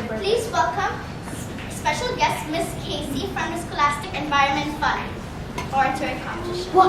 Please welcome special guest Miss Casey from the Scholastic Environment Fund. Oratory competition. The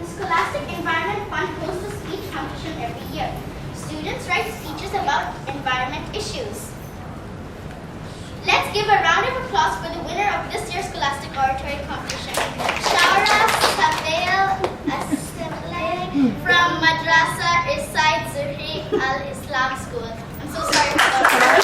Scholastic Environment Fund hosts a speech competition every year. Students write speeches about environment issues. Let's give a round of applause for the winner of this year's Scholastic Oratory Competition, Shaurah from Madrasa Irsaid Zuhri Al-Islam School. I'm so sorry about that.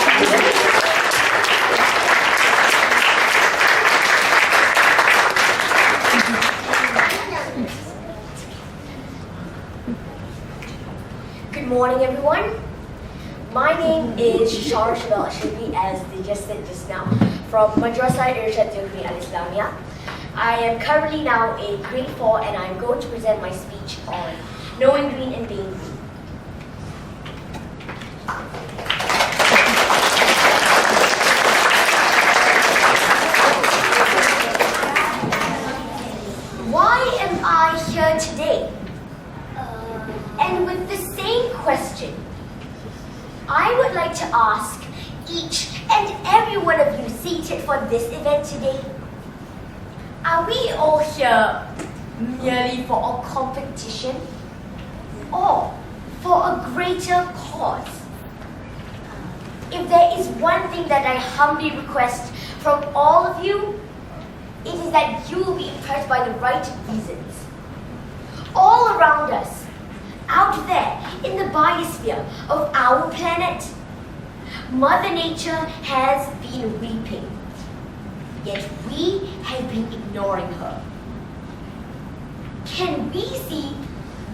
Good morning, everyone. My name is Shaurah, as they just said just now, from Madrasa Irsaid Zuhri Al-Islamia. I am currently now in grade 4 and I'm going to present my speech on knowing green and being green. Why am I here today? And with the same question, I would like to ask each and every one of you seated for this event today, are we all here merely for a competition or for a greater cause? If there is one thing that I humbly request from all of you, it is that you will be impressed by the right reasons. All around us, out there in the biosphere of our planet, Mother Nature has been weeping, yet we have been ignoring her. Can we see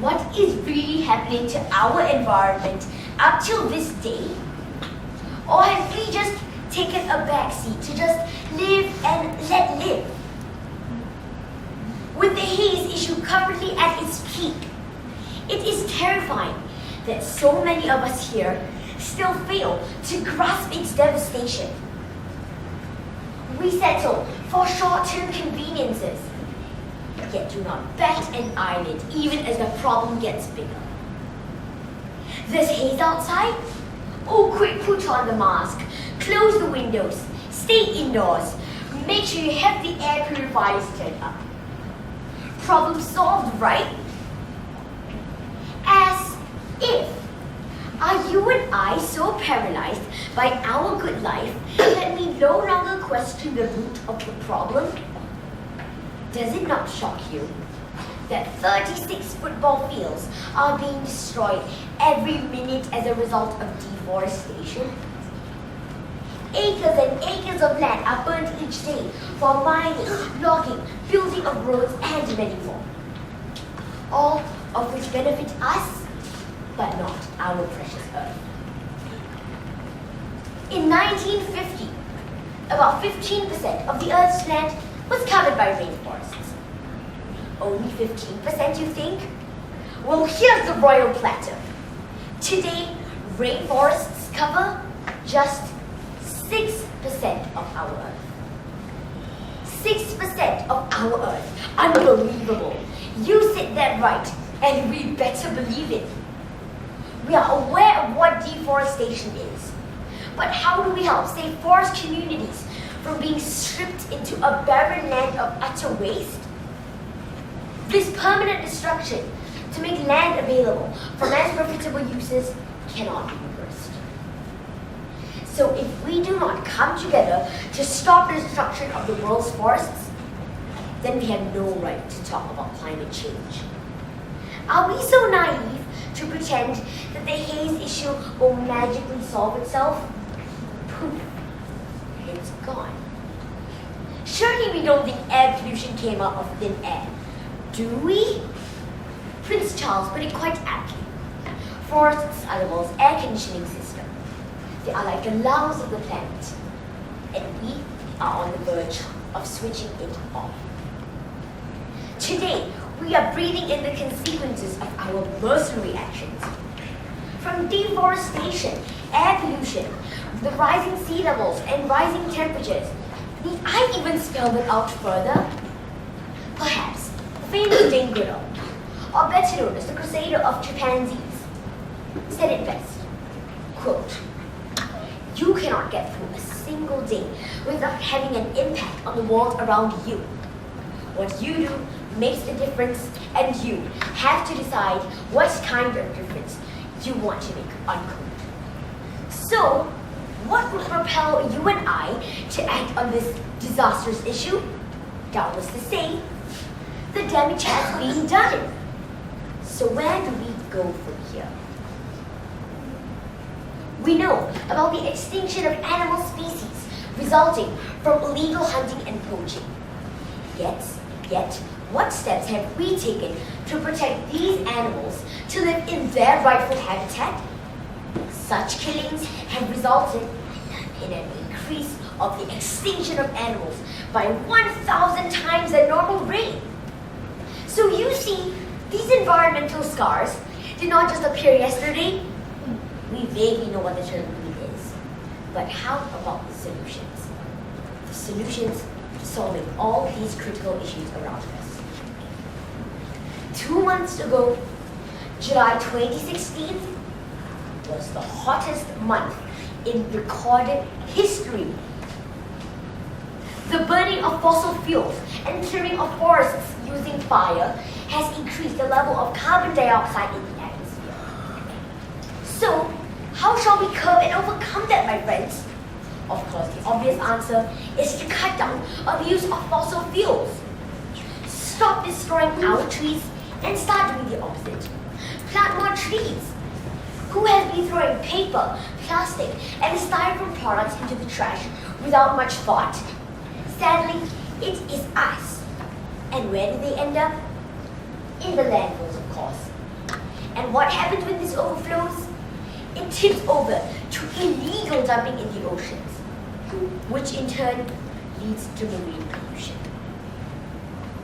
what is really happening to our environment up till this day? Or have we just taken a backseat to just live and let live? With the haze issue currently at its peak, it is terrifying that so many of us here still fail to grasp its devastation. We settle for short-term conveniences, yet do not bat an eyelid even as the problem gets bigger. There's haze outside? Oh, quick, put on the mask, close the windows, stay indoors, make sure you have the air purifiers turned up. Problem solved, right? As if. Are you and I so paralyzed by our good life that we no longer question the root of the problem? Does it not shock you that 36 football fields are being destroyed every minute as a result of deforestation? Acres and acres of land are burnt each day for mining, logging, building of roads, and many more. All of which benefit us, but not our precious earth. In 1950, about 15% of the Earth's land was covered by rainforests. Only 15%, you think? Well, here's the royal platter. Today, rainforests cover just 6% of our Earth. 6% of our Earth. Unbelievable. You said that right, and we better believe it. We are aware of what deforestation is, but how do we help save forest communities from being stripped into a barren land of utter waste? This permanent destruction to make land available for man's profitable uses cannot be reversed. So if we do not come together to stop the destruction of the world's forests, then we have no right to talk about climate change. Are we so naive to pretend that the haze issue will magically solve itself? Poof, it's gone. Surely we don't think air pollution came out of thin air, do we? Prince Charles put it quite aptly. Forests are the world's air conditioning system. They are like the lungs of the planet, and we are on the verge of switching it off. Today, we are breathing in the consequences of our mercenary actions. From deforestation, air pollution, the rising sea levels and rising temperatures. Need I even spell them out further? Perhaps famous Jane Goodall, or better known as the Crusader of Chimpanzees, said it best, quote, "You cannot get through a single day without having an impact on the world around you. What you do makes a difference, and you have to decide what kind of difference you want to make," unquote. So, what would propel you and I to act on this disastrous issue? Doubtless to say, the damage has been done. So where do we go from here? We know about the extinction of animal species resulting from illegal hunting and poaching. Yet, what steps have we taken to protect these animals to live in their rightful habitat? Such killings have resulted in an increase of the extinction of animals by 1,000 times the normal rate. So you see, these environmental scars did not just appear yesterday. We vaguely know what the term is. But how about the solutions? The solutions to solving all these critical issues around us. 2 months ago, July 2016, was the hottest month in recorded history. The burning of fossil fuels and clearing of forests using fire has increased the level of carbon dioxide in the atmosphere. So, how shall we curb and overcome that, my friends? Of course, the obvious answer is to cut down on the use of fossil fuels. Stop destroying our trees and start doing the opposite. Plant more trees. Who has been throwing paper, plastic, and styrofoam products into the trash without much thought? Sadly, it is us. And where do they end up? In the landfills, of course. And what happens when this overflows? It tips over to illegal dumping in the oceans, which in turn leads to marine pollution.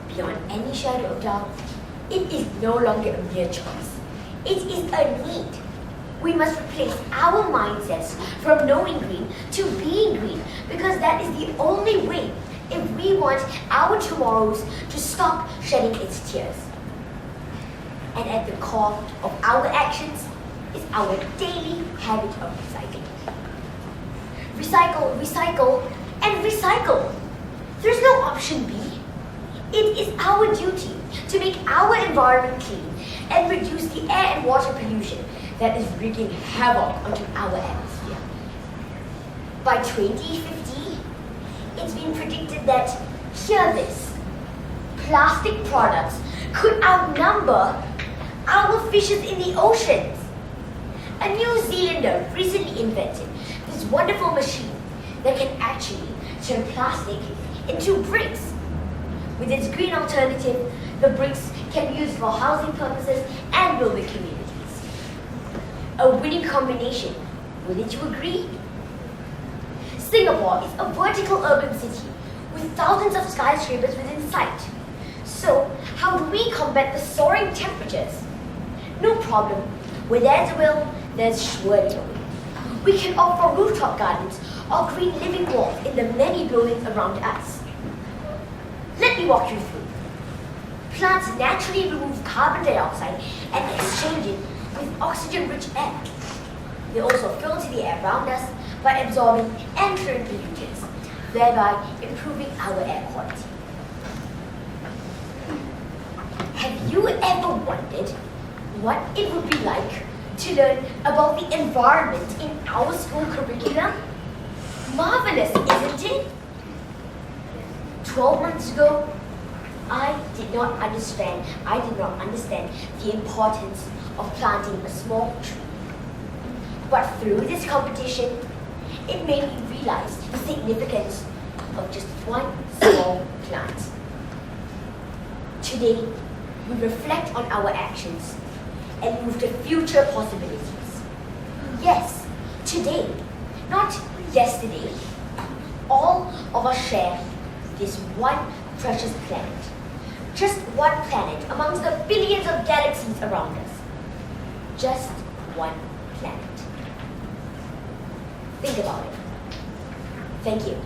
Beyond any shadow of doubt, it is no longer a mere choice. It is a need. We must replace our mindsets from knowing green to being green, because that is the only way if we want our tomorrows to stop shedding its tears. And at the core of our actions is our daily habit of recycling. Recycle, recycle, and recycle. There's no option B. It is our duty to make our environment clean and reduce the air and water pollution that is wreaking havoc onto our atmosphere. By 2050, it's been predicted that, hear this, plastic products could outnumber our fishes in the oceans. A New Zealander recently invented this wonderful machine that can actually turn plastic into bricks. With its green alternative, the bricks can be used for housing purposes and building communities. A winning combination, wouldn't you agree? Singapore is a vertical urban city with thousands of skyscrapers within sight. So, how do we combat the soaring temperatures? No problem. Where there's a will, there's surely a way. We can offer rooftop gardens or green living walls in the many buildings around us. Let me walk you through. Plants naturally remove carbon dioxide and exchange it with oxygen-rich air. They also filter the air around us by absorbing and clearing pollutants, thereby improving our air quality. Have you ever wondered what it would be like to learn about the environment in our school curriculum? Marvelous, isn't it? 12 months ago, I did not understand the importance of planting a small tree. But through this competition, it made me realize the significance of just one small plant. Today, we reflect on our actions and move to future possibilities. Yes, today, not yesterday, all of us share this one precious planet. Just one planet amongst the billions of galaxies around us. Just one planet. Think about it. Thank you.